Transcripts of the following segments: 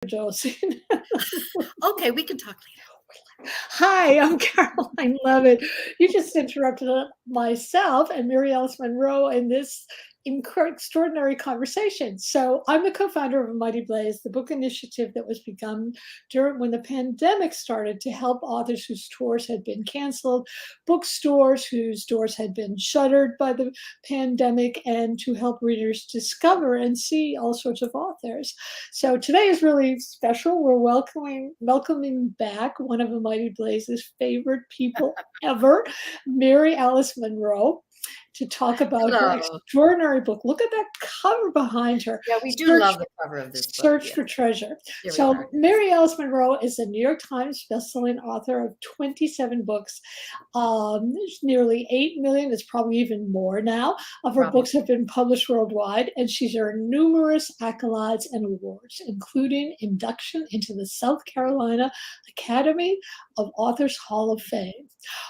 Josie. Okay, we can talk later. Hi, I'm Caroline Leavitt. You just interrupted myself and Mary Alice Monroe in this extraordinary conversation. So, I'm the co-founder of Mighty Blaze, the book initiative that was begun during when the pandemic started to help authors whose tours had been canceled, bookstores whose doors had been shuttered by the pandemic, and to help readers discover and see all sorts of authors. So today is really special. We're welcoming back one of Mighty Blaze's favorite people ever, Mary Alice Monroe, to talk about her Hello. extraordinary book. Look at that cover behind her. Yeah, we do love the cover of this book. Search Yes. for Treasure. Here we So are. Mary Alice Monroe is a New York Times bestselling author of 27 books. Nearly 8 million, it's probably even more now, of her Probably. books have been published worldwide, and she's earned numerous accolades and awards, including induction into the South Carolina Academy of Authors Hall of Fame.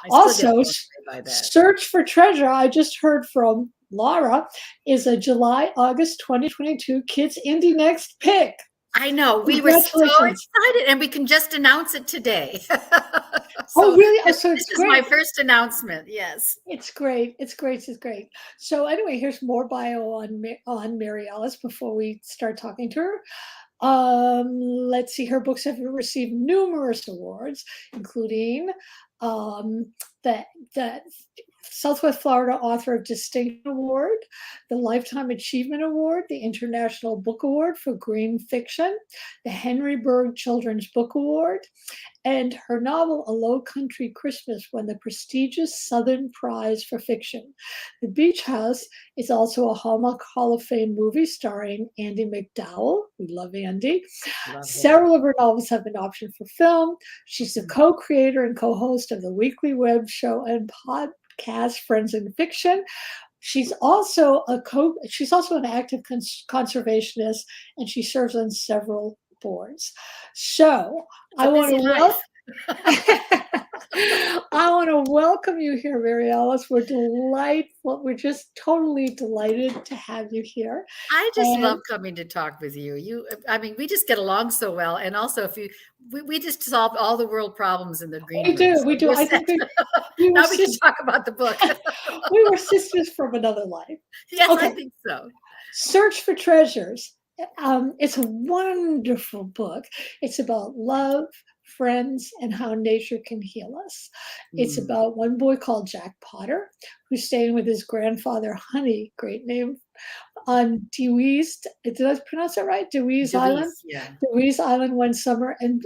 I still Also, get blown away by that. Search for Treasure, I just heard from Laura, is a July-August 2022 Kids Indie Next pick. I know. We were so excited, and we can just announce it today. Oh, really? Oh, so it's this great. is my first announcement. Yes. It's great. It's great. It's great. So anyway, here's more bio on Mary Alice before we start talking to her. Let's see. Her books have received numerous awards, including the Southwest Florida Author of Distinction Award, the Lifetime Achievement Award, the International Book Award for Green Fiction, the Henry Berg Children's Book Award, and her novel A Low Country Christmas won the prestigious Southern Prize for Fiction. The Beach House is also a Hallmark Hall of Fame movie starring Andie MacDowell. We love Andie. Several of her novels have been optioned for film. She's the co-creator and co-host of the weekly web show and podcast Friends in Fiction. She's also an active conservationist, and she serves on several boards. So I want to welcome you here, Mary Alice. We're delightful. We're just totally delighted to have you here. I just love coming to talk with you. I mean, we just get along so well. And also, we just solved all the world problems in the green room. We do. I think now we can talk about the book. We were sisters from another life. Yes, okay. I think so. Search for Treasures. It's a wonderful book. It's about love, friends, and how nature can heal us. It's about one boy called Jack Potter, who's staying with his grandfather, Honey, great name, on Dewey's, did I pronounce that right? Dewey's Island? Yeah. Dewey's Island one summer. And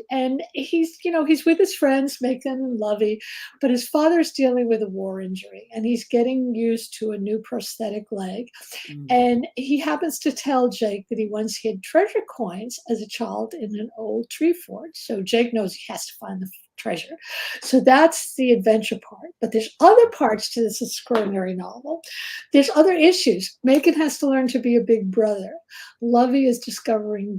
he's with his friends, making lovey, but his father's dealing with a war injury, and he's getting used to a new prosthetic leg. And he happens to tell Jake that he once hid treasure coins as a child in an old tree fort. So Jake knows he has to find the treasure. So that's the adventure part. But there's other parts to this extraordinary novel. There's other issues. Macon has to learn to be a big brother. Lovey is discovering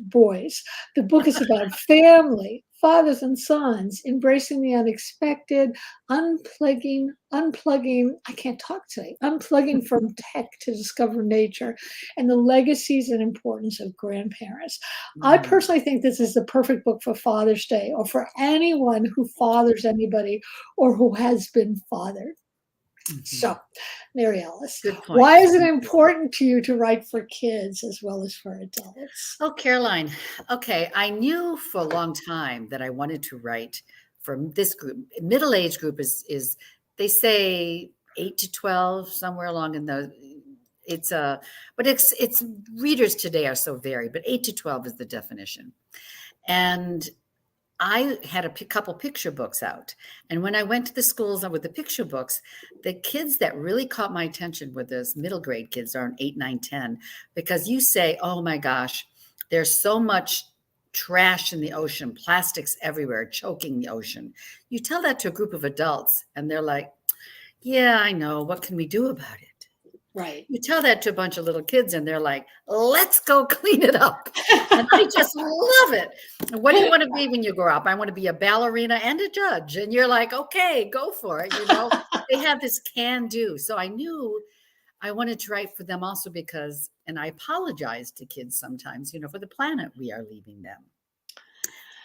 boys. The book is about family, fathers and sons, embracing the unexpected, unplugging, I can't talk today, unplugging from tech to discover nature, and the legacies and importance of grandparents. I personally think this is the perfect book for Father's Day, or for anyone who fathers anybody or who has been fathered. So, Mary Alice, why is it important to you to write for kids as well as for adults? Oh, Caroline. Okay. I knew for a long time that I wanted to write for this group. Middle-age group is they say 8 to 12, somewhere along in those. But it's readers today are so varied, but 8 to 12 is the definition. And I had a couple picture books out. And when I went to the schools with the picture books, the kids that really caught my attention were those middle grade kids, aren't 8, 9, 10, because you say, oh my gosh, there's so much trash in the ocean, plastics everywhere, choking the ocean. You tell that to a group of adults and they're like, yeah, I know. What can we do about it? Right. You tell that to a bunch of little kids and they're like, let's go clean it up. And I just love it. What do you want to be when you grow up? I want to be a ballerina and a judge. And you're like, okay, go for it. They have this can do. So I knew I wanted to write for them also because, and I apologize to kids sometimes, for the planet we are leaving them.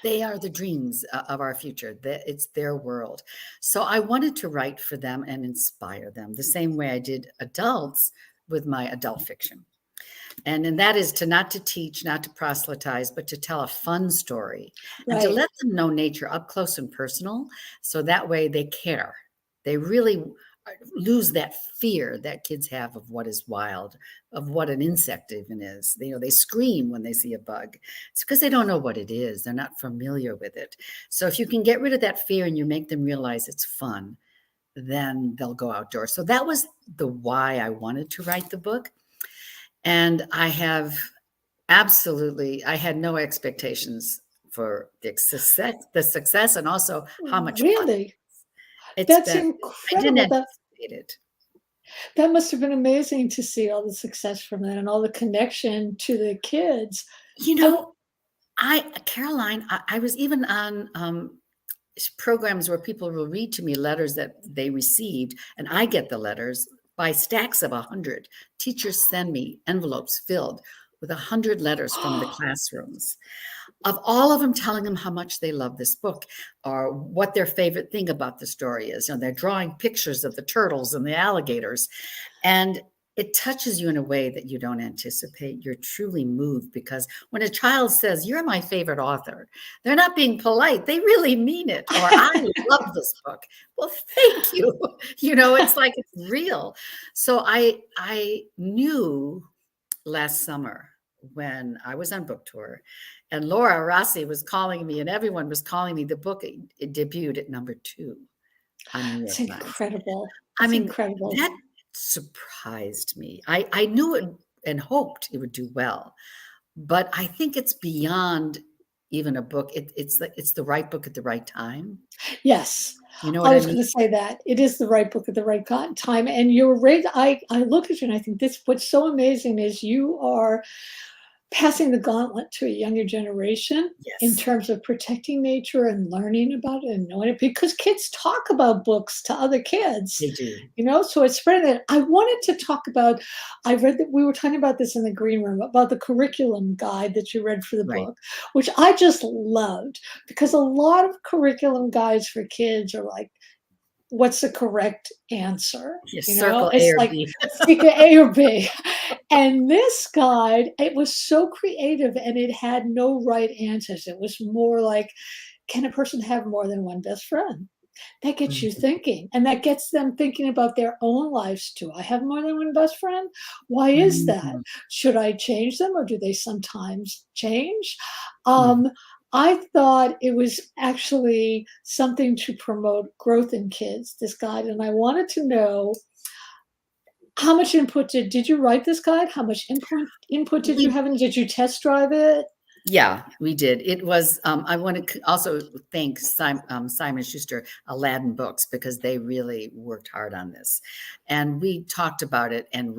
They are the dreams of our future. It's their world. So I wanted to write for them and inspire them the same way I did adults with my adult fiction. And that is not to teach, not to proselytize, but to tell a fun story and to Right. let them know nature up close and personal. So that way they care. They really lose that fear that kids have of what is wild, of what an insect even is. They scream when they see a bug. It's because they don't know what it is. They're not familiar with it. So if you can get rid of that fear and you make them realize it's fun, then they'll go outdoors. So that was the why I wanted to write the book. And I had no expectations for the success and also how much fun Really? it's That's been. I didn't incredible. anticipate it. That must have been amazing to see all the success from that and all the connection to the kids. You And know, Caroline, I was even on programs where people will read to me letters that they received, and I get the letters by stacks of 100. Teachers send me envelopes filled with 100 letters from the classrooms, of all of them telling them how much they love this book or what their favorite thing about the story is. They're drawing pictures of the turtles and the alligators. And it touches you in a way that you don't anticipate. You're truly moved because when a child says, "You're my favorite author," they're not being polite. They really mean it. Or, "I love this book." Well, thank you. It's like it's real. So I knew last summer when I was on book tour and Laura Rossi was calling me and everyone was calling me, the book, it debuted at number 2 on New it's York Times. incredible. I It's mean, incredible. that surprised me. I knew it and hoped it would do well, but I think it's beyond even a book. It's the right book at the right time. Yes. You know I what I was mean? going to say that. It is the right book at the right time. And you're right. I look at you and I think what's so amazing is you are passing the gauntlet to a younger generation in Yes, terms of protecting nature and learning about it and knowing it because kids talk about books to other kids, they do. so it's spreading it. I wanted to talk about, I read that we were talking about this in the green room about the curriculum guide that you read for the Right. book, which I just loved because a lot of curriculum guides for kids are like, what's the correct answer? You circle A It's or like B. secret A or B. And this guide, it was so creative and it had no right answers. It was more like, can a person have more than one best friend? That gets you Mhm, thinking, and that gets them thinking about their own lives too. I have more than one best friend. Why is that? mhm, Should I change them or do they sometimes change? mhm. I thought it was actually something to promote growth in kids, this guide. And I wanted to know how much input did you write this guide? How much input did you We have, and did you test drive it? Yeah, we did. It was, I want to also thank Simon Schuster, Aladdin Books, because they really worked hard on this. And we talked about it and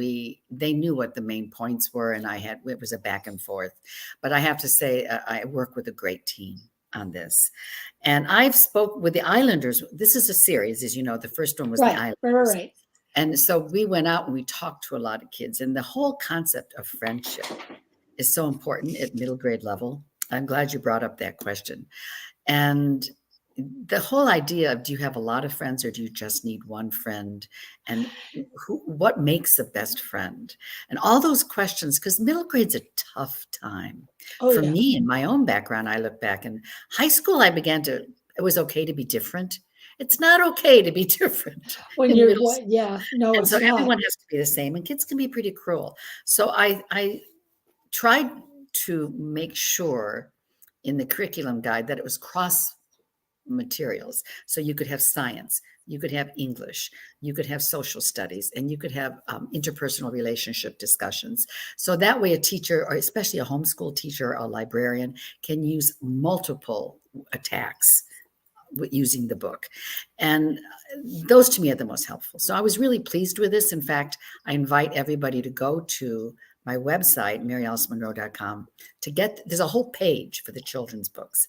they knew what the main points were. And it was a back and forth. But I have to say, I work with a great team on this. And I've spoke with the Islanders. This is a series, as you know, the first one was the Right, right, right, Islanders. right. And so we went out and we talked to a lot of kids and the whole concept of friendship is so important at middle grade level. I'm glad you brought up that question. And the whole idea of do you have a lot of friends or do you just need one friend? And what makes a best friend? And all those questions, because middle grade's a tough time. Oh For yeah. me, in my own background, I look back in high school, it was okay to be different. It's not okay to be different When in you're middle school. what? Yeah, no, And so it's not. everyone has to be the same, and kids can be pretty cruel. So I tried to make sure in the curriculum guide that it was cross materials. So you could have science, you could have English, you could have social studies, and you could have interpersonal relationship discussions. So that way a teacher, or especially a homeschool teacher or a librarian, can use multiple attacks using the book. And those to me are the most helpful. So I was really pleased with this. In fact, I invite everybody to go to my website, maryalicemonroe.com, there's a whole page for the children's books.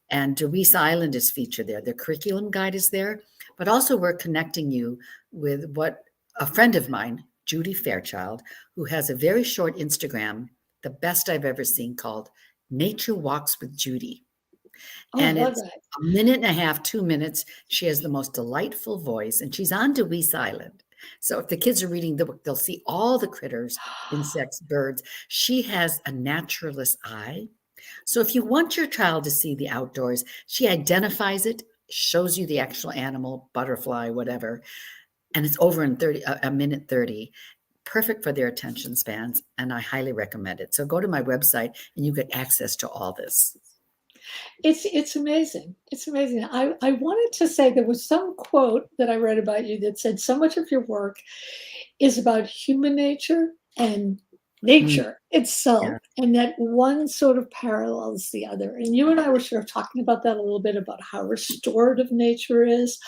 And Deweese Island is featured there. The curriculum guide is there, but also we're connecting you with what a friend of mine Judy Fairchild, who has a very short Instagram, the best I've ever seen, called Nature Walks with Judy. Oh, I And love it's that. a minute and a half, 2 minutes. She has the most delightful voice, and she's on Deweese Island. So if the kids are reading the book, they'll see all the critters, insects, birds. She has a naturalist eye. So if you want your child to see the outdoors, she identifies it, shows you the actual animal, butterfly, whatever, and it's over in 30 a minute 30. Perfect for their attention spans, and I highly recommend it. So go to my website and you get access to all this. It's amazing. It's amazing. I wanted to say there was some quote that I read about you that said so much of your work is about human nature and Mm, nature itself, yeah, and that one sort of parallels the other. And you and I were sort of talking about that a little bit about how restorative nature is,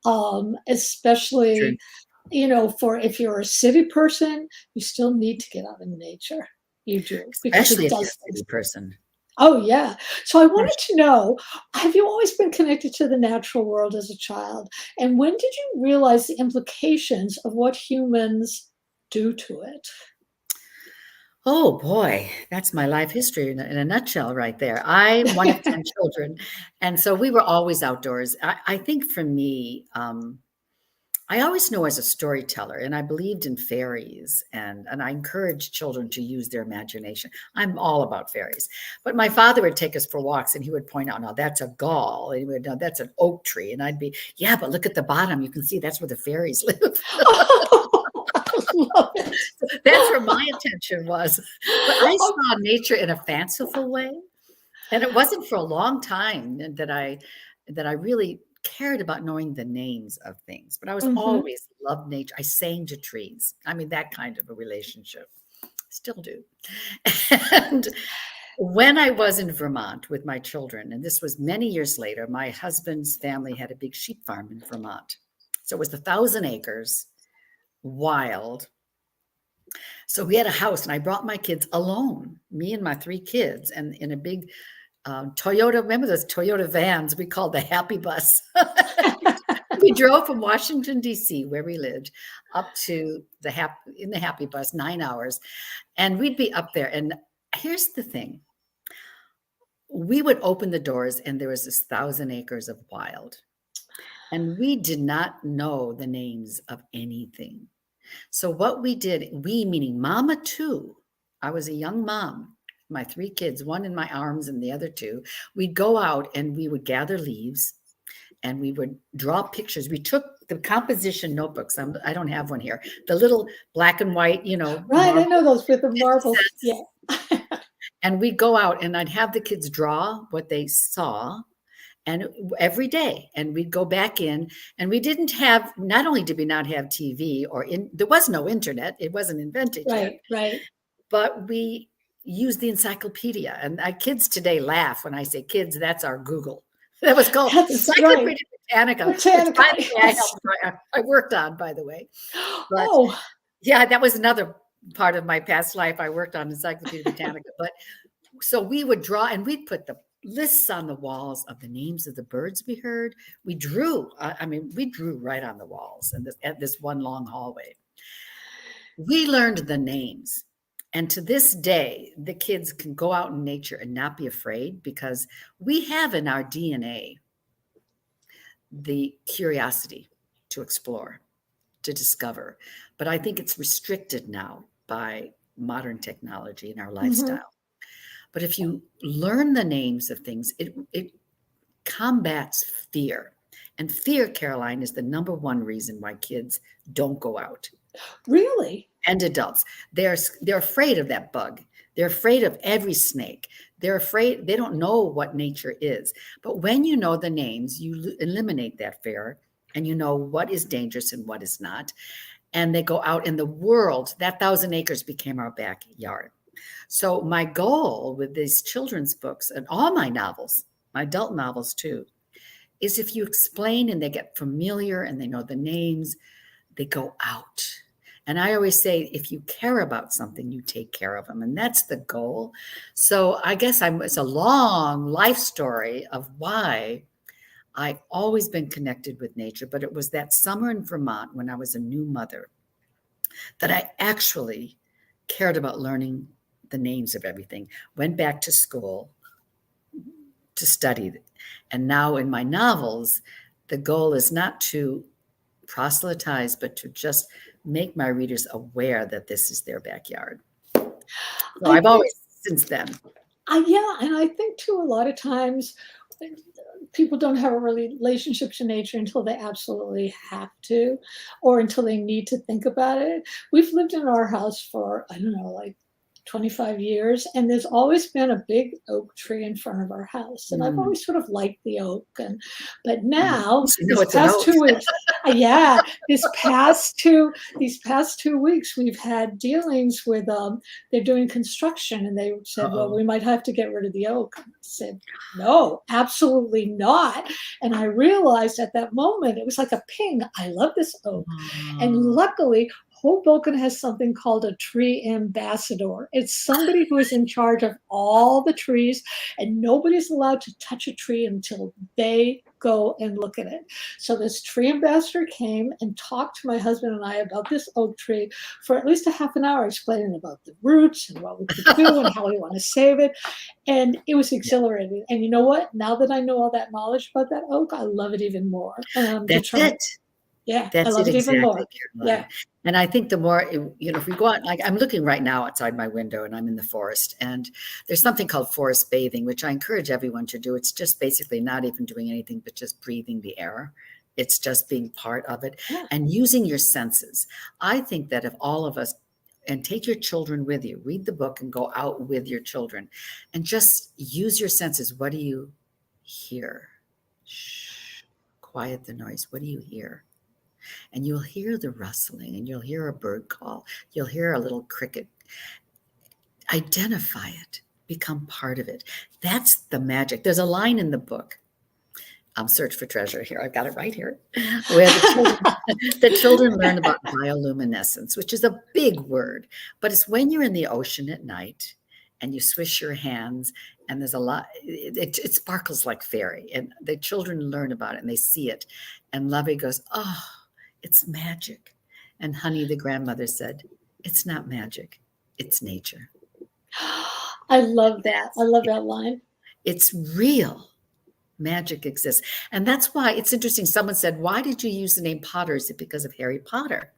true. especially, for if you're a city person, you still need to get out in nature. You do, because Especially it if you're does a city things. person. Oh, yeah. So I For wanted to know, have you always been connected to the natural world as a child? And when did you realize the implications of what humans do to it? Oh boy, that's my life history in a nutshell right there. I'm one of 10 children, and so we were always outdoors. I think for me, I always know as a storyteller, and I believed in fairies, and I encouraged children to use their imagination. I'm all about fairies. But my father would take us for walks, and he would point out, "No, that's a gall," and he would, "No, that's an oak tree," and I'd be, "Yeah, but look at the bottom. You can see that's where the fairies live." I love it. That's where my attention was. But I saw nature in a fanciful way, and it wasn't for a long time that I really cared about knowing the names of things, but I was Mhm. always loved nature. I sang to trees. I mean, that kind of a relationship. Still do. And when I was in Vermont with my children, and this was many years later, my husband's family had a big sheep farm in Vermont. So it was 1,000 acres, wild. So we had a house, and I brought my kids alone, me and my 3 kids, and in a big Toyota. Remember those Toyota vans we called the Happy Bus? We drove from Washington, D.C., where we lived, up to in the Happy Bus, 9 hours, and we'd be up there. And here's the thing: we would open the doors, and there was this 1,000 acres of wild, and we did not know the names of anything. So what we did, we meaning mama too, I was a young mom, my 3 kids, one in my arms and the other 2, we'd go out and we would gather leaves and we would draw pictures. We took the composition notebooks. I don't have one here. The little black and white, Right, I marble know those with the 50 marbles. cents. Yeah. And we'd go out and I'd have the kids draw what they saw and every day, and we'd go back in, and we didn't have, not only did we not have TV there was no internet, it wasn't invented yet, Right, right. but we used the encyclopedia. And kids today laugh when I say kids, that's our Google. That was called That's right. Encyclopedia Britannica, which Britannica, by the way yes. I worked on, by the way. But Oh, yeah, that was another part of my past life. I worked on Encyclopedia Britannica. But so we would draw, and we'd put the lists on the walls of the names of the birds we heard. We drew, we drew right on the walls and at this one long hallway. We learned the names. And to this day, the kids can go out in nature and not be afraid, because we have in our DNA the curiosity to explore, to discover. But I think it's restricted now by modern technology and our mhm. lifestyle. But if you learn the names of things, it combats fear. And fear, Caroline, is the number one reason why kids don't go out, Really? and adults. They're afraid of that bug. They're afraid of every snake. They're afraid, they don't know what nature is. But when you know the names, you eliminate that fear, and you know what is dangerous and what is not. And they go out in the world. That 1,000 acres became our backyard. So my goal with these children's books and all my novels, my adult novels too, is if you explain and they get familiar and they know the names, they go out. And I always say, if you care about something, you take care of them. And that's the goal. So I guess it's a long life story of why I've always been connected with nature. But it was that summer in Vermont when I was a new mother. that I actually cared about learning the names of everything, went back to school to study. And now in my novels, the goal is not to proselytize, but to just make my readers aware that this is their backyard. So I I've think, always, since then. yeah, and I think too, a lot of times people don't have a relationship to nature until they absolutely have to, or until they need to think about it. We've lived in our house for, I don't know, like 25 years, and there's always been a big oak tree in front of our house. And I've always sort of liked the oak. But now, You know these it's an past oak. 2 weeks, these past 2 weeks, we've had dealings with they're doing construction, and they said, well, Uh-oh. we might have to get rid of the oak. I said, no, absolutely not. And I realized at that moment, it was like a ping. I love this oak. And Oh. luckily, Hoboken has something called a tree ambassador. It's somebody who is in charge of all the trees, and nobody's allowed to touch a tree until they go and look at it. So this tree ambassador came and talked to my husband and I about this oak tree for at least a half an hour, explaining about the roots and what we could do and how we want to save it. And it was Yeah, exhilarating. And you know what? Now that I know all that knowledge about that oak, I love it even more. And I'm that's determined. it. Yeah, I That's love it it even exactly, more. Yeah. Caroline. And I think the more, if we go out, like I'm looking right now outside my window and I'm in the forest, and there's something called forest bathing, which I encourage everyone to do. It's just basically not even doing anything, but just breathing the air. It's just being part of it Yeah. and using your senses. I think that if all of us, and take your children with you, read the book and go out with your children and just use your senses. What do you hear? Shh, quiet the noise. What do you hear? And you'll hear the rustling and you'll hear a bird call. You'll hear a little cricket. Identify it, become part of it. That's the magic. There's a line in the book, Search for Treasure here. I've got it right here, where the children learn about bioluminescence, which is a big word, but it's when you're in the ocean at night and you swish your hands and there's a lot, it sparkles like fairy, and the children learn about it and they see it. And Lovey goes, oh, it's magic. And Honey, the grandmother, said, it's not magic, it's nature. I love that. I love that line. It's real. Magic exists. And that's why it's interesting. Someone said, why did you use the name Potter? Is it because of Harry Potter?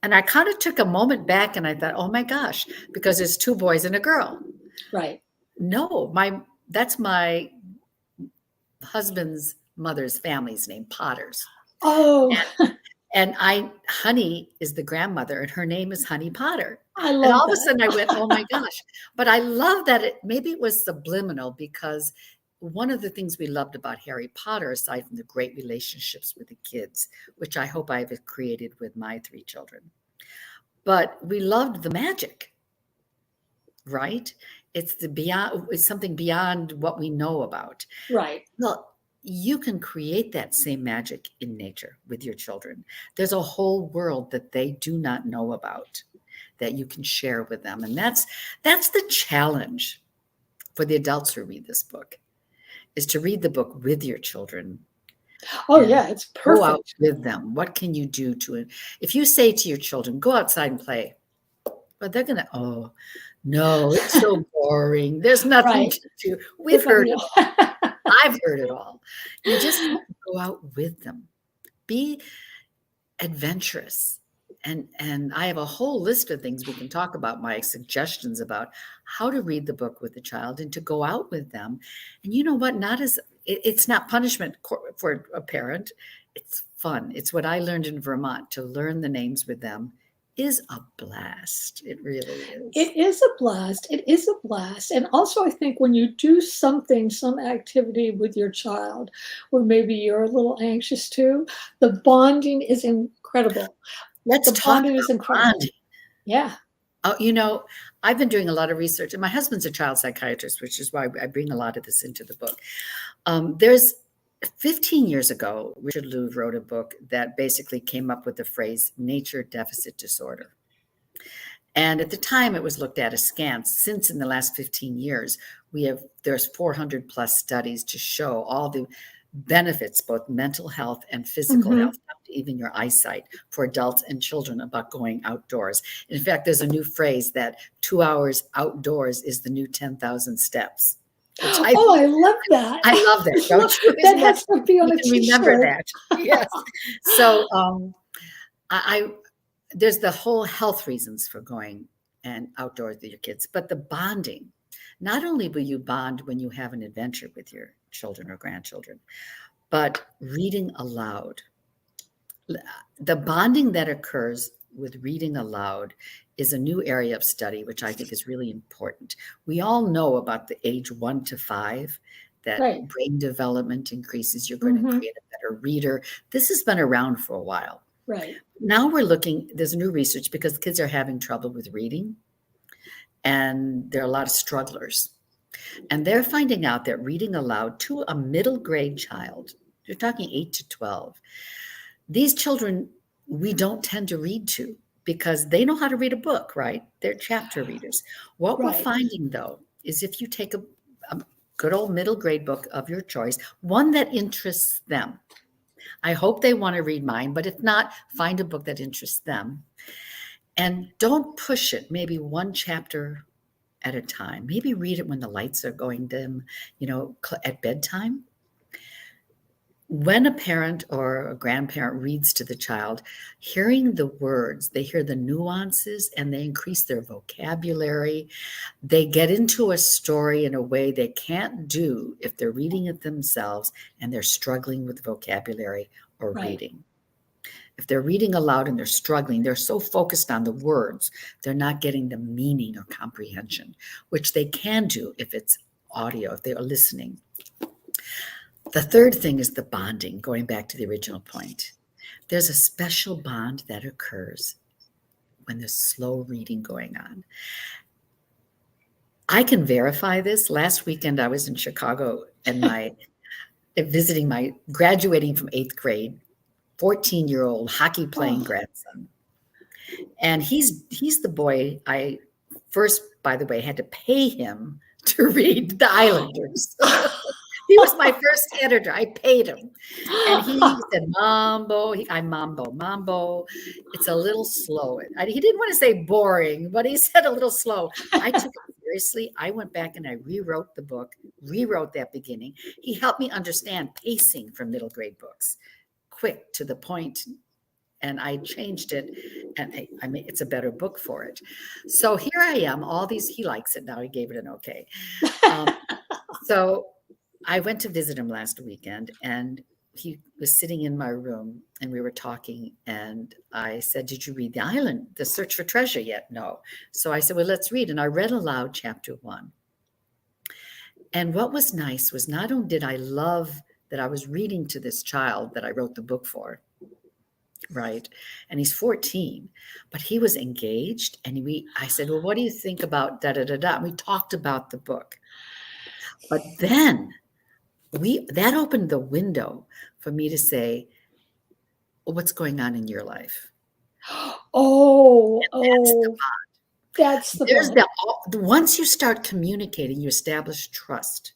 And I kind of took a moment back and I thought, oh my gosh, because there's two boys and a girl. Right. No, that's my husband's mother's family's name, Potters. Oh, And Honey is the grandmother, and her name is Honey Potter. I And love all of a that. sudden I went, oh my gosh. But I love that maybe it was subliminal, because one of the things we loved about Harry Potter, aside from the great relationships with the kids, which I hope I've created with my three children, but we loved the magic, right? It's something beyond what we know about. Right. Well, you can create that same magic in nature with your children. There's a whole world that they do not know about that you can share with them. And that's the challenge for the adults who read this book, is to read the book with your children Oh, and yeah, it's go out perfect. with them. What can you do to it? If you say to your children, go outside and play, but they're going to, oh, no, it's so boring. There's nothing Right. to do. We've There's heard nothing it all. else. I've heard it all. You just have to go out with them. Be adventurous. And I have a whole list of things we can talk about, my suggestions about how to read the book with the child and to go out with them. And you know what? It's not punishment for a parent. It's fun. It's what I learned in Vermont. To learn the names with them is a blast. It really is. It is a blast. It is a blast. And also, I think when you do something, some activity with your child, where maybe you're a little anxious too, the bonding is incredible. Let's The talk bonding is about incredible. bonding. Yeah. Oh, I've been doing a lot of research, and my husband's a child psychiatrist, which is why I bring a lot of this into the book. There's 15 years ago, Richard Louv wrote a book that basically came up with the phrase nature deficit disorder. And at the time, it was looked at askance. Since in the last 15 years, there's 400 plus studies to show all the benefits both mental health and physical Mhm. health, even your eyesight, for adults and children about going outdoors. In fact, there's a new phrase that 2 hours outdoors is the new 10,000 steps, which Oh, I love that. I love that, don't you? That Isn't that, has to be on you a can remember T-shirt. that. Yes. So I there's the whole health reasons for going and outdoors with your kids, but the bonding. Not only will you bond when you have an adventure with your children or grandchildren, but reading aloud. The bonding that occurs with reading aloud is a new area of study, which I think is really important. We all know about the age 1 to 5 that Right. brain development increases. You're going to Mhm. create a better reader. This has been around for a while. Right. Now we're looking, there's new research because kids are having trouble with reading, and there are a lot of strugglers. And they're finding out that reading aloud to a middle grade child, you're talking 8 to 12, these children we don't tend to read to because they know how to read a book, right? They're chapter readers. What we're Right. finding though is if you take a good old middle grade book of your choice, one that interests them. I hope they want to read mine, but if not, find a book that interests them. And don't push it, maybe one chapter at a time. Maybe read it when the lights are going dim, at bedtime. When a parent or a grandparent reads to the child, hearing the words, they hear the nuances and they increase their vocabulary. They get into a story in a way they can't do if they're reading it themselves and they're struggling with vocabulary or Right. reading. If they're reading aloud and they're struggling, they're so focused on the words, they're not getting the meaning or comprehension, which they can do if it's audio, if they are listening. The third thing is the bonding, going back to the original point. There's a special bond that occurs when there's slow reading going on. I can verify this. Last weekend, I was in Chicago and visiting my graduating from 8th grade, 14-year-old hockey playing grandson. And he's the boy I first, by the way, had to pay him to read The Islanders. He was my first editor. I paid him. And he said, Mambo. Mambo. It's a little slow. He didn't want to say boring, but he said a little slow. I took it seriously. I went back and I rewrote the book, rewrote that beginning. He helped me understand pacing for middle grade books, quick, to the point. And I changed it, and I mean, it's a better book for it. So here I am, he likes it now. He gave it an okay. So I went to visit him last weekend, and he was sitting in my room, and we were talking, and I said, did you read The Search for Treasure yet? No. So I said, well, let's read. And I read aloud chapter 1. And what was nice was not only did I love that I was reading to this child that I wrote the book for, right? And he's 14, but he was engaged. And I said, well, what do you think about da da da da? And we talked about the book. But then that opened the window for me to say, well, what's going on in your life? That's the bond. Once you start communicating, you establish trust.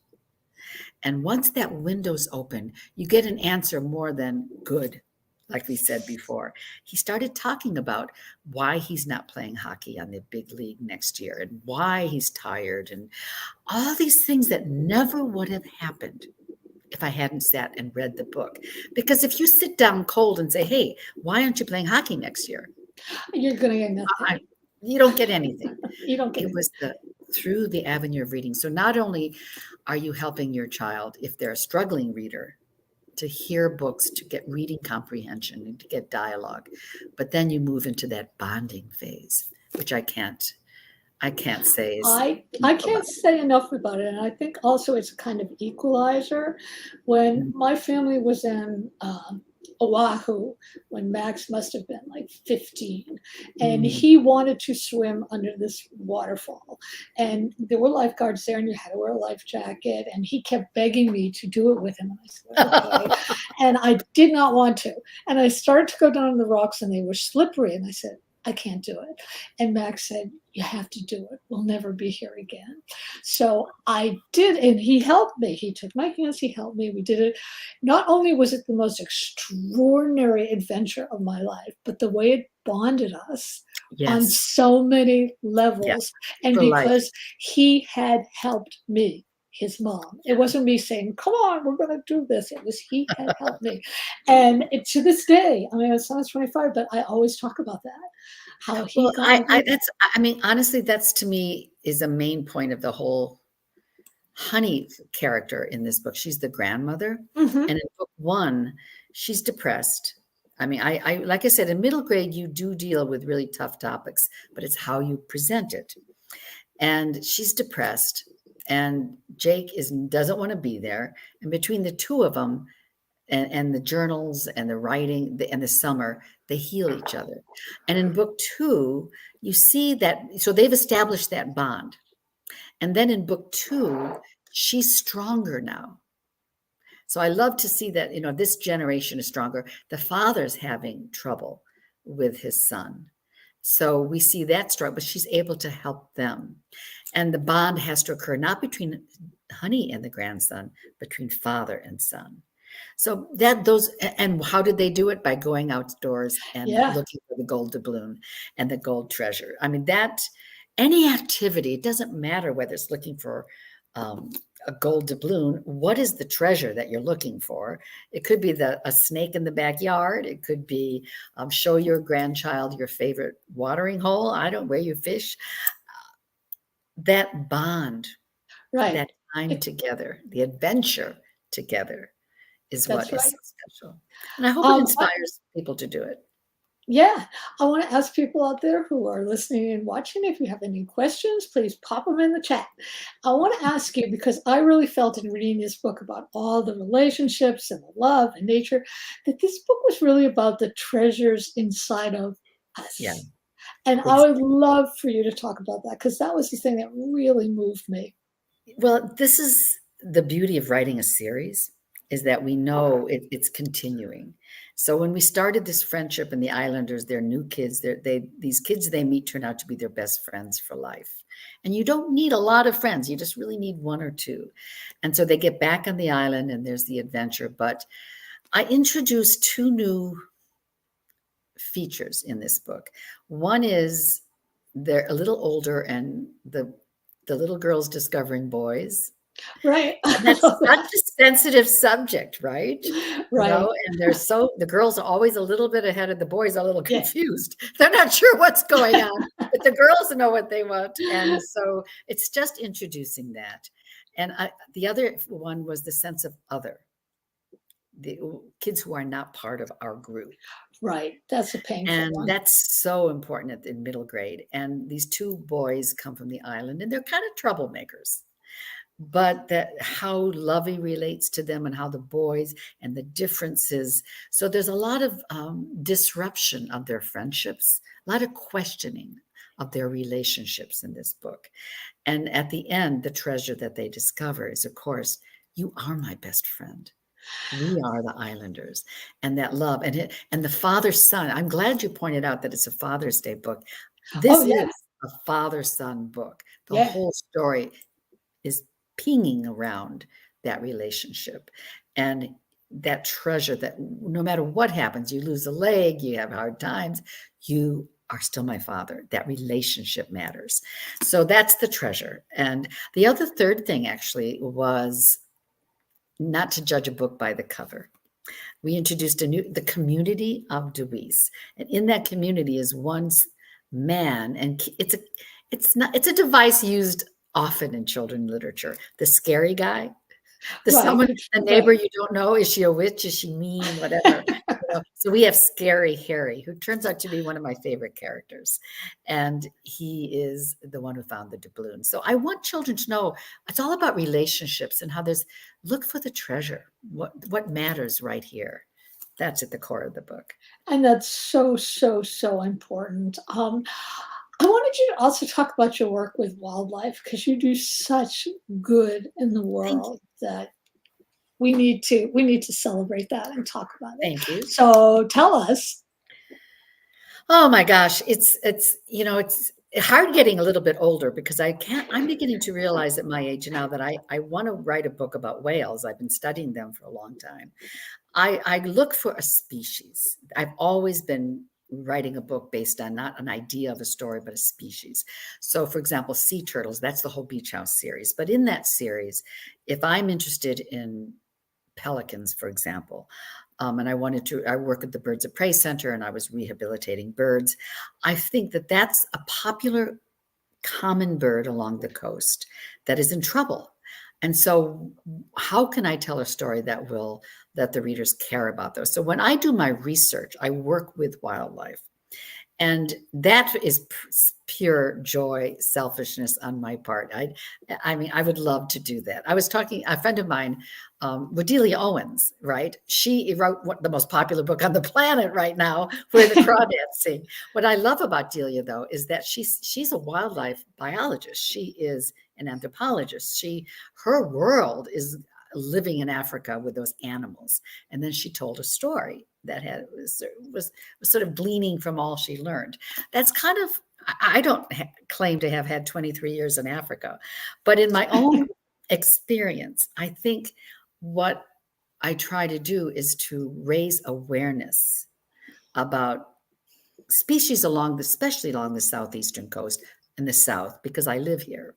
And once that window's open, you get an answer more than good. Like we said before, he started talking about why he's not playing hockey on the big league next year and why he's tired and all these things that never would have happened if I hadn't sat and read the book. Because if you sit down cold and say, hey, why aren't you playing hockey next year? You're going to get nothing. You don't get anything. You don't get it. Was through the avenue of reading. So not only are you helping your child, if they're a struggling reader, to hear books, to get reading comprehension, and to get dialogue. But then you move into that bonding phase, which I can't say is. I can't say enough about it. And I think also it's a kind of equalizer. When my family was in Oahu, when Max must have been like 15, and he wanted to swim under this waterfall, and there were lifeguards there and you had to wear a life jacket, and he kept begging me to do it with him. And I said, okay. And I did not want to, and I started to go down the rocks and they were slippery, and I said, I can't do it. And Max said, you have to do it. We'll never be here again. So I did, and he helped me. He took my hands, he helped me. We did it. Not only was it the most extraordinary adventure of my life, but the way it bonded us on Yes. so many Yeah. levels. And For life. because he had helped me, his mom. It wasn't me saying, come on, we're going to do this. It was he had helped me. And to this day, I mean, my son's 25, but I always talk about that, how he Well, got me through that. I mean, honestly, that's to me is a main point of the whole Honey character in this book. She's the grandmother. Mhm. And in book one, she's depressed. I mean, I like I said, in middle grade, you do deal with really tough topics, but it's how you present it. And she's depressed, and Jake doesn't want to be there. And between the two of them, and the journals and the writing and the summer, they heal each other. And in book two, you see that, so they've established that bond. And then in book two, she's stronger now. So I love to see that, this generation is stronger. The father's having trouble with his son. So we see that struggle, but she's able to help them. And the bond has to occur not between Honey and the grandson, but between father and son. So and how did they do it? By going outdoors and Yeah, looking for the gold doubloon and the gold treasure. I mean, any activity, it doesn't matter whether it's looking for a gold doubloon. What is the treasure that you're looking for? It could be a snake in the backyard. It could be show your grandchild your favorite watering hole. I don't where you fish. That bond, right. that time together, the adventure together is That's what is right. so special. And I hope it Um, inspires people to do it. Yeah, I want to ask people out there who are listening and watching, if you have any questions, please pop them in the chat. I want to ask you, because I really felt in reading this book about all the relationships and the love and nature, that this book was really about the treasures inside of Yeah, us. And I would exactly. love for you to talk about that, because that was the thing that really moved me. Well, this is the beauty of writing a series, is that we know it's continuing. So when we started this friendship in the Islanders, they're new kids. These kids they meet turn out to be their best friends for life. And you don't need a lot of friends. You just really need one or two. And so they get back on the island and there's the adventure. But I introduced two new features in this book. One is they're a little older and the little girl's discovering boys. Right. And that's such a sensitive subject, right? Right. And the girls are always a little bit ahead of the boys, are a little Yeah. confused. They're not sure what's going on, but the girls know what they want. And so it's just introducing that. And the other one was the sense of other, the kids who are not part of our group. Right. That's a painful And one. that's so important in middle grade. And these two boys come from the island and they're kind of troublemakers. But that how Lovey relates to them and how the boys and the differences. So there's a lot of disruption of their friendships, a lot of questioning of their relationships in this book. And at the end, the treasure that they discover is, of course, you are my best friend. We are the Islanders, and that love and the father-son. I'm glad you pointed out that it's a Father's Day book. Oh, This yeah. is a father-son book. The Yeah. whole story is pinging around that relationship and that treasure that no matter what happens, you lose a leg, you have hard times, you are still my father. That relationship matters. So that's the treasure. And the other third thing actually was not to judge a book by the cover. We introduced the community of Deweese, and in that community is one man, and it's a device used often in children's literature. The scary guy, Right. the neighbor Right. you don't know. Is she a witch? Is she mean? Whatever. So we have Scary Harry, who turns out to be one of my favorite characters. And he is the one who found the doubloon. So I want children to know it's all about relationships and how look for the treasure. What matters right here. That's at the core of the book. And that's so, so, so important. I wanted you to also talk about your work with wildlife, because you do such good in the Thank you. world that we need to celebrate that and talk about it. Thank you. So tell us. Oh my gosh, it's it's hard getting a little bit older because I'm beginning to realize at my age now that I want to write a book about whales. I've been studying them for a long time. I look for a species. I've always been writing a book based on not an idea of a story, but a species. So, for example, sea turtles, that's the whole Beach House series. But in that series, if I'm interested in pelicans, for example, and I work at the Birds of Prey Center and I was rehabilitating birds. I think that that's a popular common bird along the coast that is in trouble. And so how can I tell a story that the readers care about those? So when I do my research, I work with wildlife. And that is pure joy, selfishness on my part. I mean, I would love to do that. I was talking, a friend of mine, Delia Owens, right? She wrote the most popular book on the planet right now, Where the Crawdads Sing. What I love about Delia, though, is that she's a wildlife biologist. She is an anthropologist. Her world is living in Africa with those animals. And then she told a story that was sort of gleaning from all she learned. That's kind of, I don't claim to have had 23 years in Africa, but in my own experience, I think what I try to do is to raise awareness about species especially along the southeastern coast in the South, because I live here.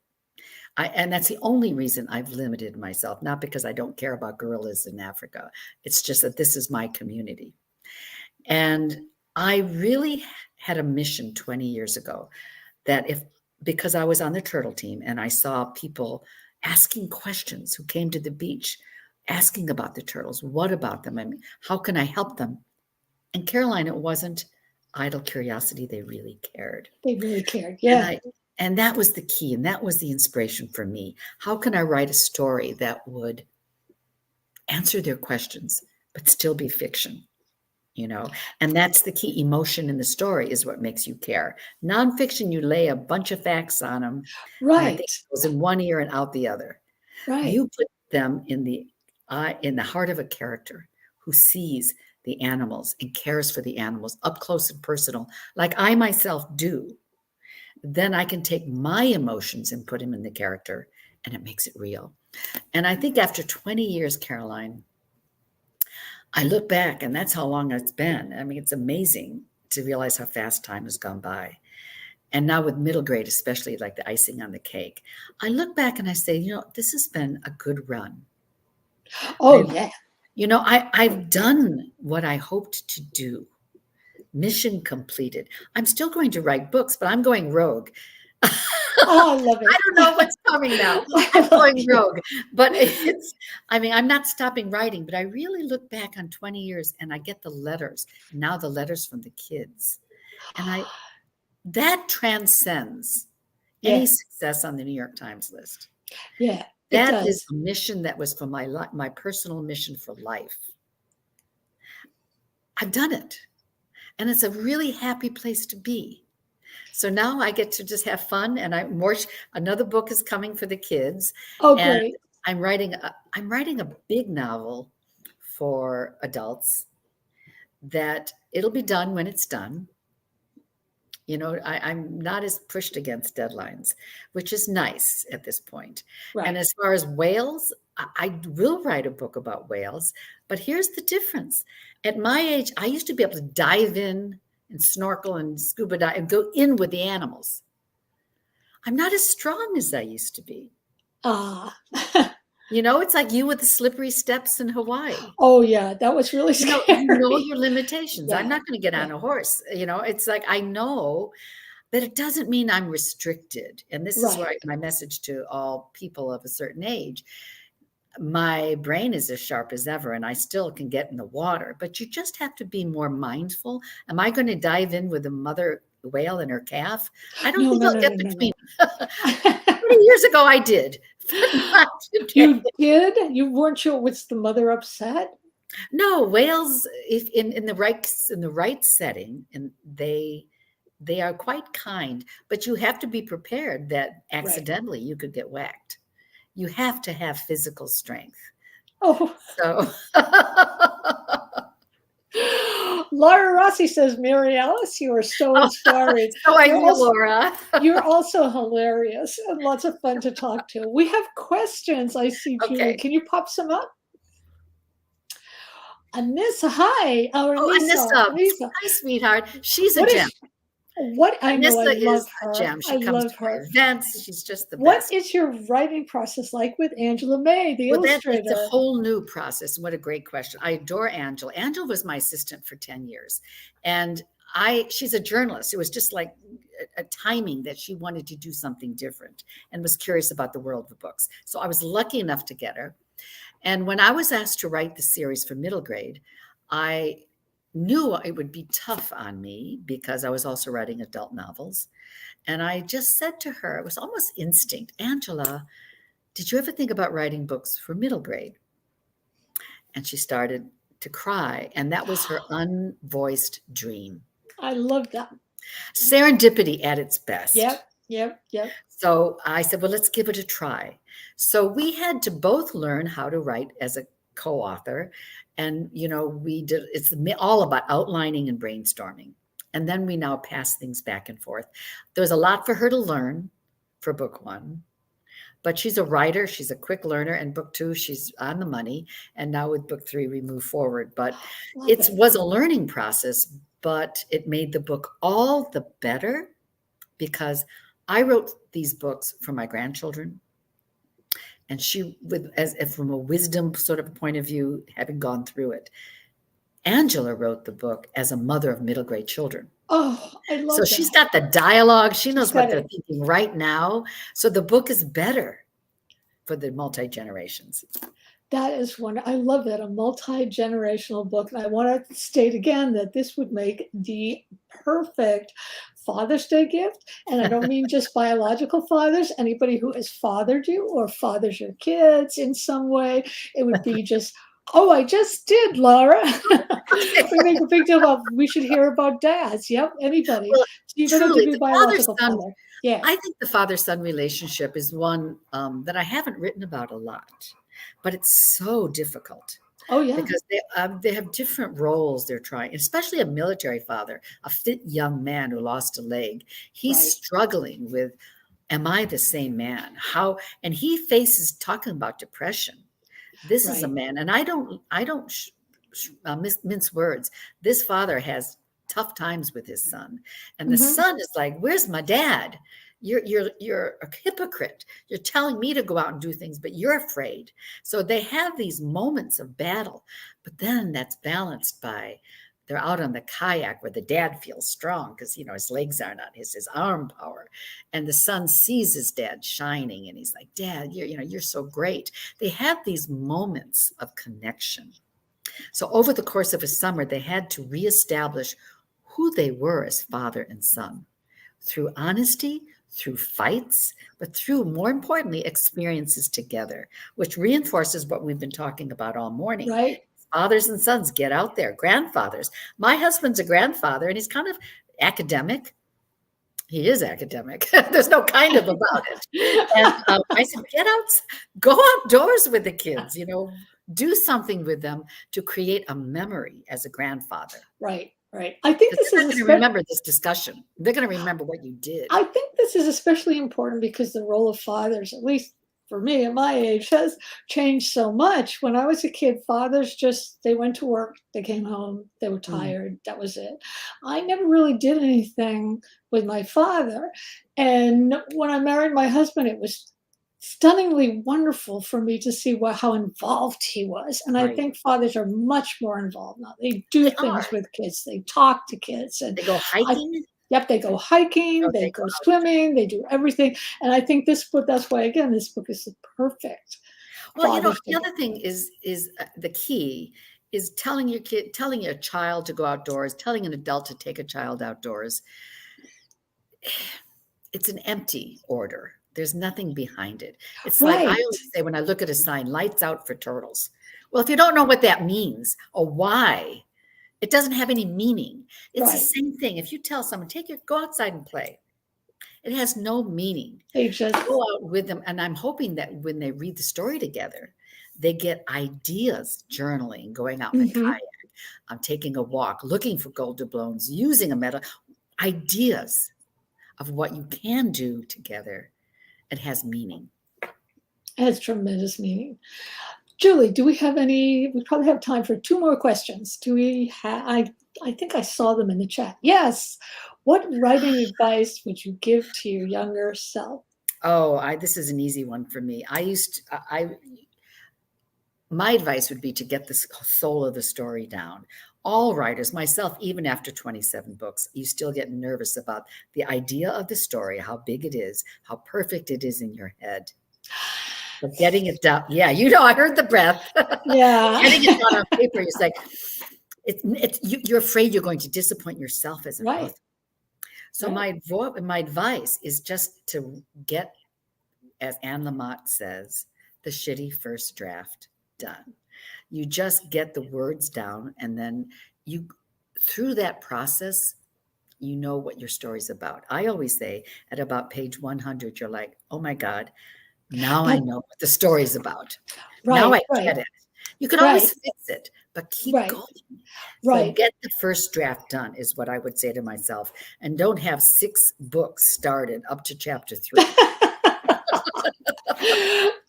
And that's the only reason I've limited myself, not because I don't care about gorillas in Africa. It's just that this is my community. And I really had a mission 20 years ago that because I was on the turtle team and I saw people asking questions who came to the beach, asking about the turtles, what about them? I mean, how can I help them? And Caroline, it wasn't idle curiosity. They really cared. They really cared. And Yeah. and that was the key, and that was the inspiration for me. How can I write a story that would answer their questions, but still be fiction? And that's the key. Emotion in the story is what makes you care. Nonfiction, you lay a bunch of facts on them, and I think Right. it goes in one ear and out the other. Right. You put them in the heart of a character who sees the animals and cares for the animals up close and personal, like I myself do. Then I can take my emotions and put them in the character, and it makes it real. And I think after 20 years, Caroline, I look back, and that's how long it's been. I mean, it's amazing to realize how fast time has gone by. And now with middle grade, especially like the icing on the cake, I look back and I say, this has been a good run. Oh, yeah. I've done what I hoped to do. Mission completed. I'm still going to write books, but I'm going rogue. Oh, I love it. I don't know what's coming now. I'm going rogue, but I'm not stopping writing, but I really look back on 20 years and I get the letters, now the letters from the kids. And that transcends any Yeah. success on the New York Times list. Yeah. It That is does. a mission that was for my personal mission for life. I've done it. And it's a really happy place to be. So now I get to just have fun, and another book is coming for the kids. Oh, And great. I'm writing a big novel for adults that it'll be done when it's done. I'm not as pushed against deadlines, which is nice at this point. And Right. as far as whales, I will write a book about whales, but here's the difference. At my age, I used to be able to dive in and snorkel and scuba dive and go in with the animals. I'm not as strong as I used to be. Ah. It's like you with the slippery steps in Hawaii. Oh, yeah. That was really You scary. know your limitations. I'm Yeah. not going to get on a horse. It's like I know that it doesn't mean I'm restricted. And this is Right. my message to all people of a certain age. My brain is as sharp as ever, and I still can get in the water, but you just have to be more mindful. Am I going to dive in with a mother whale and her calf? I don't No, think no, I'll no, get no, no, between. no. 20 years ago, I did, but not today. You did? You weren't sure, was the mother upset? No, whales, if in the right setting, and they are quite kind, but you have to be prepared that Right. accidentally you could get whacked. You have to have physical strength. Oh, So Laura Rossi says, Mary Alice, you are so Oh, inspiring. so are You're you, also, Laura. you're also hilarious and lots of fun to talk to. We have questions. I see, Julie. Okay. Can you pop some up? Anissa, hi. Our Oh, Anissa. Anissa. Anissa. Hi, sweetheart. She's a What gem. is what I know? I Anissa love is a her. gem. I She comes love to my her. events. She's just the What best. is your writing process like with Angela May, the Well, it's a illustrator? whole new process. What a great question. I adore Angela. Angela was my assistant for 10 years. And she's a journalist. It was just like a timing that she wanted to do something different and was curious about the world of books. So I was lucky enough to get her. And when I was asked to write the series for middle grade, I knew it would be tough on me because I was also writing adult novels. And I just said to her, it was almost instinct, Angela, did you ever think about writing books for middle grade? And she started to cry. And that was her unvoiced dream. I love that. Serendipity at its best. Yep. So I said, well, let's give it a try. So we had to both learn how to write as a co-author. And, we did, it's all about outlining and brainstorming. And then we now pass things back and forth. There's a lot for her to learn for book one, but she's a writer. She's a quick learner. And book two, she's on the money. And now with book three, we move forward. But it was a learning process, but it made the book all the better because I wrote these books for my grandchildren. And she, from a wisdom sort of a point of view, having gone through it, Angela wrote the book as a mother of middle grade children. Oh, I love so that. She's got the dialogue. She knows what they're thinking right now. So the book is better for the multi-generations. That is one. I love that, a multi-generational book. And I want to state again that this would make the perfect Father's Day gift. And I don't mean just biological fathers, anybody who has fathered you or fathers your kids in some way. It would be just, oh, I just did, Laura. We make a big deal about, we should hear about dads. Yep, anybody. Well, So you don't have to be biological father-son, father. Yeah. I think the father-son relationship is one that I haven't written about a lot, but it's so difficult. Oh, yeah. Because they have different roles they're trying, especially a military father, a fit young man who lost a leg. He's struggling with, am I the same man? How? And he faces talking about depression. This is a man, and I don't mince words. This father has tough times with his son, and the son is like, "Where's my dad? You're a hypocrite. You're telling me to go out and do things, but you're afraid." So they have these moments of battle, but then that's balanced by they're out on the kayak where the dad feels strong because his legs are not his arm power, and the son sees his dad shining, and he's like, "Dad, you're so great." They have these moments of connection. So over the course of a summer, they had to reestablish who they were as father and son through honesty, through fights, but through, more importantly, experiences together, which reinforces what we've been talking about all morning. Right. Fathers and sons, get out there. Grandfathers. My husband's a grandfather, and he's kind of academic. He is academic. There's no kind of about it. And I said, get out, go outdoors with the kids, do something with them to create a memory as a grandfather. Right. I think this they're is going to remember this discussion. They're going to remember what you did. I think this is especially important because the role of fathers, at least for me at my age, has changed so much. When I was a kid, fathers they went to work, they came home, they were tired, that was it. I never really did anything with my father. And when I married my husband, it was stunningly wonderful for me to see how involved he was. And I think fathers are much more involved now. They do things with kids. They talk to kids. And they go hiking. They go hiking, they go swimming, they do everything. And I think this book, that's why, again, this book is perfect. Well, the other thing is the key is telling your child to go outdoors, telling an adult to take a child outdoors. It's an empty order. There's nothing behind it. It's like I always say when I look at a sign, lights out for turtles. Well, if you don't know what that means or why, it doesn't have any meaning. It's the same thing. If you tell someone, go outside and play, it has no meaning. They just go out with them. And I'm hoping that when they read the story together, they get ideas, journaling, going out in a kayak, I'm taking a walk, looking for gold doubloons, using a medal, ideas of what you can do together. It has meaning. It has tremendous meaning. Julie, do we have any? We probably have time for 2 more questions. Do we have? I think I saw them in the chat. Yes. What writing advice would you give to your younger self? Oh, this is an easy one for me. My advice would be to get the soul of the story down. All writers, myself, even after 27 books, you still get nervous about the idea of the story, how big it is, how perfect it is in your head. But getting it down, yeah, I heard the breath. Yeah. Getting it down on paper, it's like, you're afraid you're going to disappoint yourself as an Right. author. So Right. my advice is just to get, as Anne Lamott says, the shitty first draft done. You just get the words down, and then through that process, you know what your story's about. I always say at about page 100, you're like, oh my God, now I know what the story's about. Now I Right. get it. You can always Right. fix it, but keep Right. going. Right. So get the first draft done is what I would say to myself. And don't have 6 books started up to chapter 3.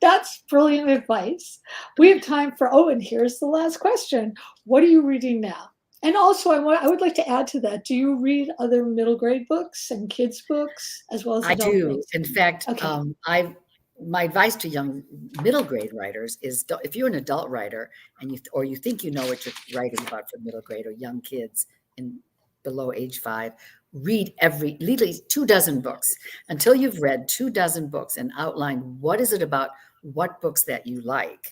That's brilliant advice. We have time for, and here's the last question. What are you reading now? And also, I would like to add to that. Do you read other middle grade books and kids' books as well as I adult do. books? In fact, Okay. my advice to young middle grade writers is, if you're an adult writer and you think you know what you're writing about for middle grade or young kids in below age 5, read at least 24 books until you've read 24 books and outlined what is it about what books that you like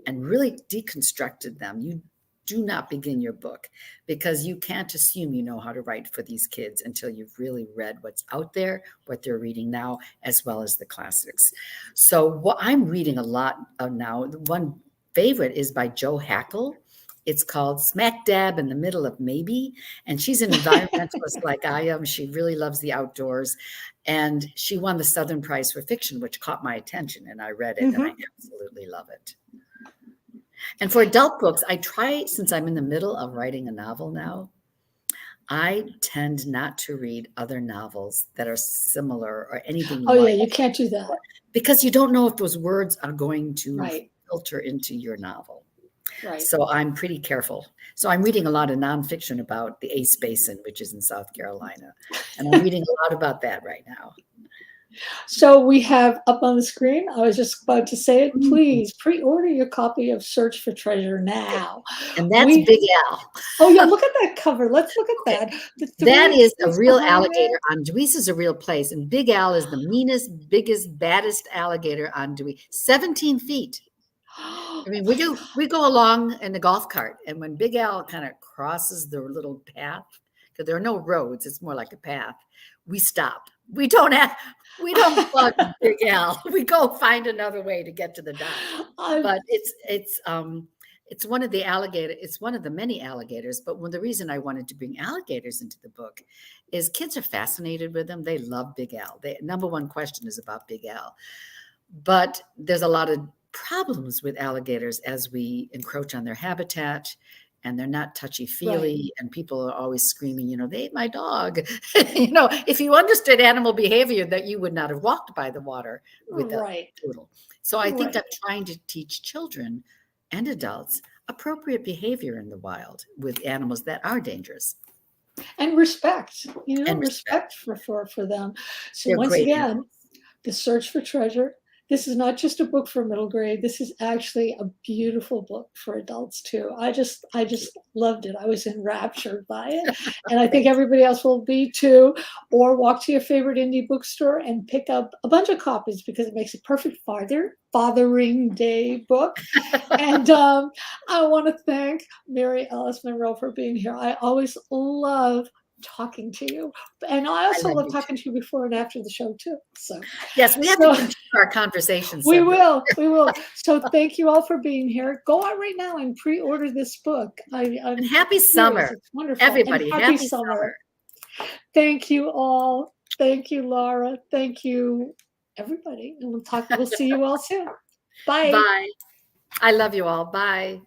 and really deconstructed them. You do not begin your book because you can't assume you know how to write for these kids until you've really read what's out there, what they're reading now, as well as the classics. So what I'm reading a lot of now, one favorite is by Jo Hackle. It's called Smack Dab in the Middle of Maybe. And she's an environmentalist like I am. She really loves the outdoors. And she won the Southern Prize for Fiction, which caught my attention. And I read it and I absolutely love it. And for adult books, since I'm in the middle of writing a novel now, I tend not to read other novels that are similar or anything. Oh, yeah, you can't do that. Because you don't know if those words are going to Right. filter into your novel. Right. So I'm pretty careful. So I'm reading a lot of nonfiction about the Ace Basin, which is in South Carolina. And I'm reading a lot about that right now. So we have up on the screen, I was just about to say it, please pre-order your copy of Search for Treasure now. And that's Big Al. Oh, yeah, look at that cover. Let's look at that. That is a real alligator on Dweez is a real place. And Big Al is the meanest, biggest, baddest alligator on Dweez. 17 feet. I mean, we go along in the golf cart, and when Big Al kind of crosses the little path, because there are no roads, it's more like a path, we stop. We don't bug Big Al. We go find another way to get to the dock. But it's one of the alligator. It's one of the many alligators. But the reason I wanted to bring alligators into the book is kids are fascinated with them. They love Big Al. The number one question is about Big Al. But there's a lot of problems with alligators as we encroach on their habitat. And they're not touchy-feely, and people are always screaming, they ate my dog. If you understood animal behavior, that you would not have walked by the water with a poodle. So I think I'm trying to teach children and adults appropriate behavior in the wild with animals that are dangerous. And respect, respect for them. So they're once again, animals. The Search for Treasure. This is not just a book for middle grade. This is actually a beautiful book for adults too. I just loved it. I was enraptured by it. And I think everybody else will be too. Or walk to your favorite indie bookstore and pick up a bunch of copies because it makes a perfect Fathering Day book. And I want to thank Mary Alice Monroe for being here. I always love talking to you, and I also love talking to you before and after the show too. So yes, we have to continue our conversations. We will. So thank you all for being here. Go out right now and pre-order this book. And happy summer. It's wonderful. Everybody, and happy summer. Thank you all. Thank you, Laura. Thank you, everybody. And we'll see you all soon. Bye. Bye. I love you all. Bye.